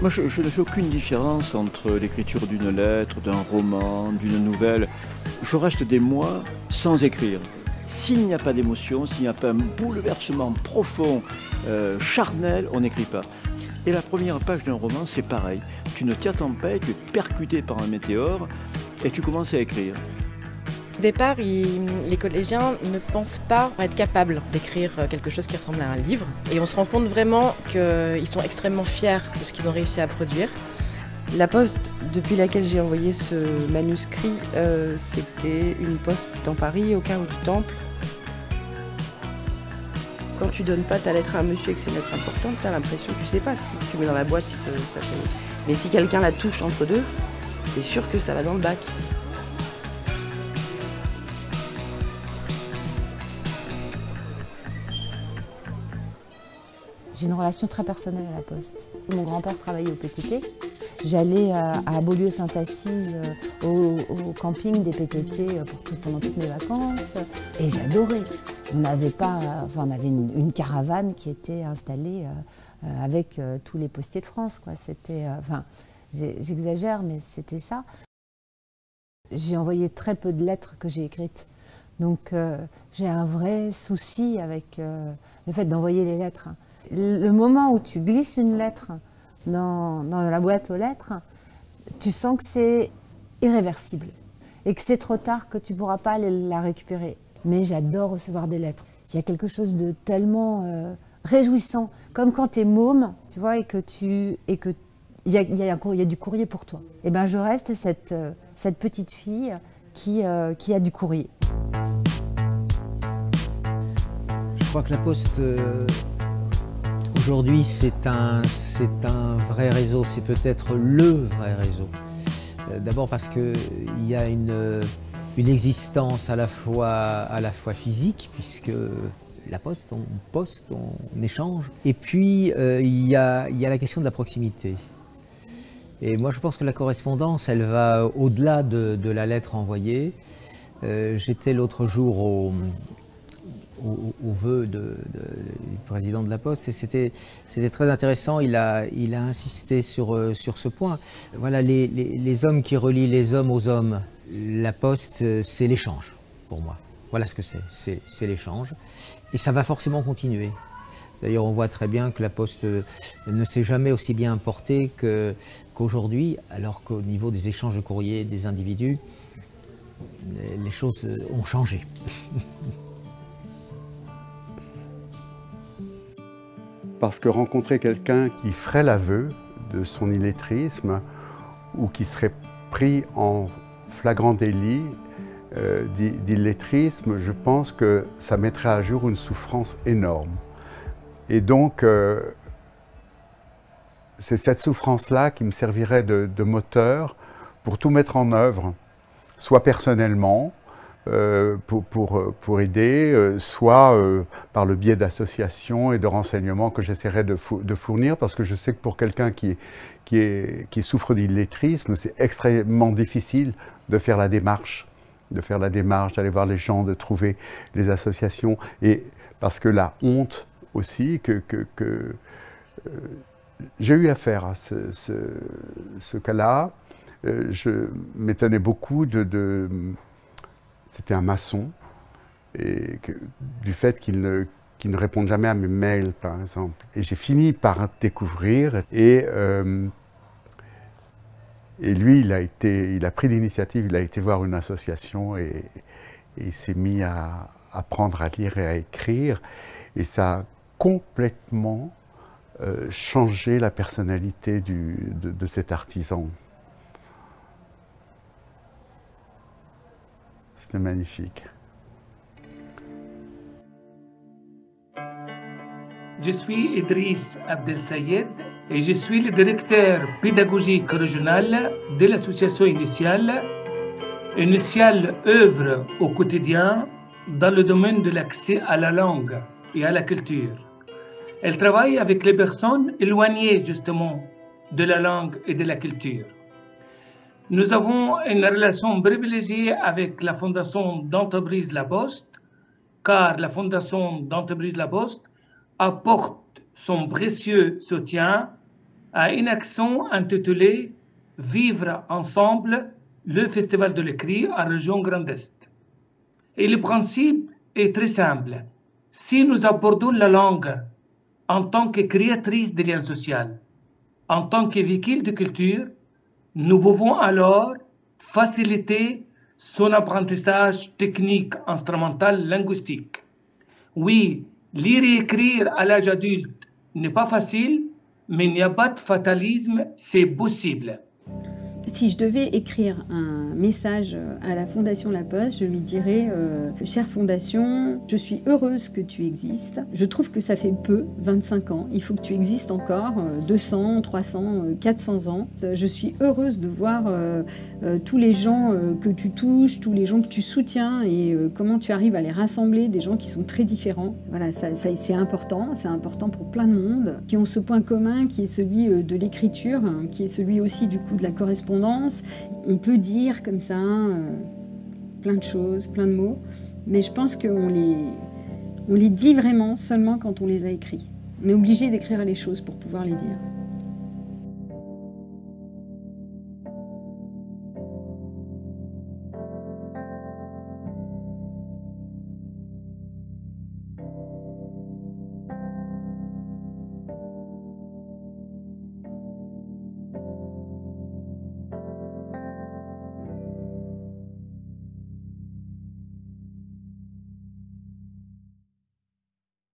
Moi, je ne fais aucune différence entre l'écriture d'une lettre, d'un roman, d'une nouvelle. Je reste des mois sans écrire. S'il n'y a pas d'émotion, s'il n'y a pas un bouleversement profond, charnel, on n'écrit pas. Et la première page d'un roman, c'est pareil. Tu ne t'y attends pas, tu es percuté par un météore et tu commences à écrire. Au départ, les collégiens ne pensent pas être capables d'écrire quelque chose qui ressemble à un livre. Et on se rend compte vraiment qu'ils sont extrêmement fiers de ce qu'ils ont réussi à produire. La poste depuis laquelle j'ai envoyé ce manuscrit, c'était une poste dans Paris, au carreau du Temple. Quand tu donnes pas ta lettre à un monsieur et que c'est une lettre importante, tu as l'impression que tu sais pas si tu mets dans la boîte, ça fait... Mais si quelqu'un la touche entre deux, t'es sûr que ça va dans le bac. J'ai une relation très personnelle à la Poste. Mon grand-père travaillait au PTT. J'allais à Beaulieu-Sainte-Assise, au camping des PTT pendant toutes mes vacances. Et j'adorais. On avait une caravane qui était installée avec tous les postiers de France, quoi. C'était, j'exagère, mais c'était ça. J'ai envoyé très peu de lettres que j'ai écrites. Donc j'ai un vrai souci avec le fait d'envoyer les lettres. Le moment où tu glisses une lettre dans la boîte aux lettres, tu sens que c'est irréversible et que c'est trop tard, que tu ne pourras pas aller la récupérer. Mais j'adore recevoir des lettres. Il y a quelque chose de tellement réjouissant, comme quand tu es môme, tu vois, et que il y a du courrier pour toi. Et ben je reste cette petite fille qui a du courrier. Je crois que la Poste aujourd'hui c'est un vrai réseau, c'est peut-être le vrai réseau. D'abord parce qu'il y a une existence à la fois physique, puisque la Poste, on poste, on échange. Et puis il y a la question de la proximité. Et moi je pense que la correspondance, elle va au-delà de la lettre envoyée. J'étais l'autre jour au vœu du président de la Poste et c'était très intéressant. Il a insisté sur ce point. Voilà, les hommes qui relient les hommes aux hommes. La Poste, c'est l'échange pour moi. Voilà ce que c'est l'échange. Et ça va forcément continuer. D'ailleurs, on voit très bien que la Poste ne s'est jamais aussi bien portée qu'aujourd'hui, alors qu'au niveau des échanges de courrier des individus, les choses ont changé. Parce que rencontrer quelqu'un qui ferait l'aveu de son illettrisme ou qui serait pris en flagrant délit d'illettrisme, je pense que ça mettrait à jour une souffrance énorme. Et donc, c'est cette souffrance-là qui me servirait de moteur pour tout mettre en œuvre, soit personnellement, pour aider, soit par le biais d'associations et de renseignements que j'essaierai de fournir, parce que je sais que pour quelqu'un qui souffre d'illettrisme, c'est extrêmement difficile de faire la démarche, d'aller voir les gens, de trouver les associations, et parce que la honte aussi que j'ai eu affaire à ce cas-là. Je m'étonnais beaucoup c'était un maçon, et du fait qu'il ne réponde jamais à mes mails, par exemple. Et j'ai fini par découvrir, et lui, il a pris l'initiative, il a été voir une association, et il s'est mis à apprendre à lire et à écrire, et ça a complètement changé la personnalité de cet artisan. C'était magnifique. Je suis Idriss Abdel-Sayed et je suis le directeur pédagogique régional de l'association Initiale. Initiale œuvre au quotidien dans le domaine de l'accès à la langue et à la culture. Elle travaille avec les personnes éloignées justement de la langue et de la culture. Nous avons une relation privilégiée avec la Fondation d'entreprise La Poste, car la Fondation d'entreprise La Poste apporte son précieux soutien à une action intitulée « Vivre ensemble, le Festival de l'écrit à région Grand Est ». Et le principe est très simple. Si nous abordons la langue en tant que créatrice de liens sociaux, en tant que véhicule de culture, nous pouvons alors faciliter son apprentissage technique, instrumental, linguistique. Oui, lire et écrire à l'âge adulte n'est pas facile, mais il n'y a pas de fatalisme, c'est possible. Si je devais écrire un message à la Fondation La Poste, je lui dirais chère Fondation, je suis heureuse que tu existes. Je trouve que ça fait peu, 25 ans. Il faut que tu existes encore 200, 300, 400 ans. Je suis heureuse de voir tous les gens que tu touches, tous les gens que tu soutiens et comment tu arrives à les rassembler, des gens qui sont très différents. Voilà, c'est important pour plein de monde, qui ont ce point commun qui est celui de l'écriture, qui est celui aussi du coup de la correspondance. On peut dire comme ça plein de choses, plein de mots, mais je pense qu'on les dit vraiment seulement quand on les a écrits. On est obligé d'écrire les choses pour pouvoir les dire.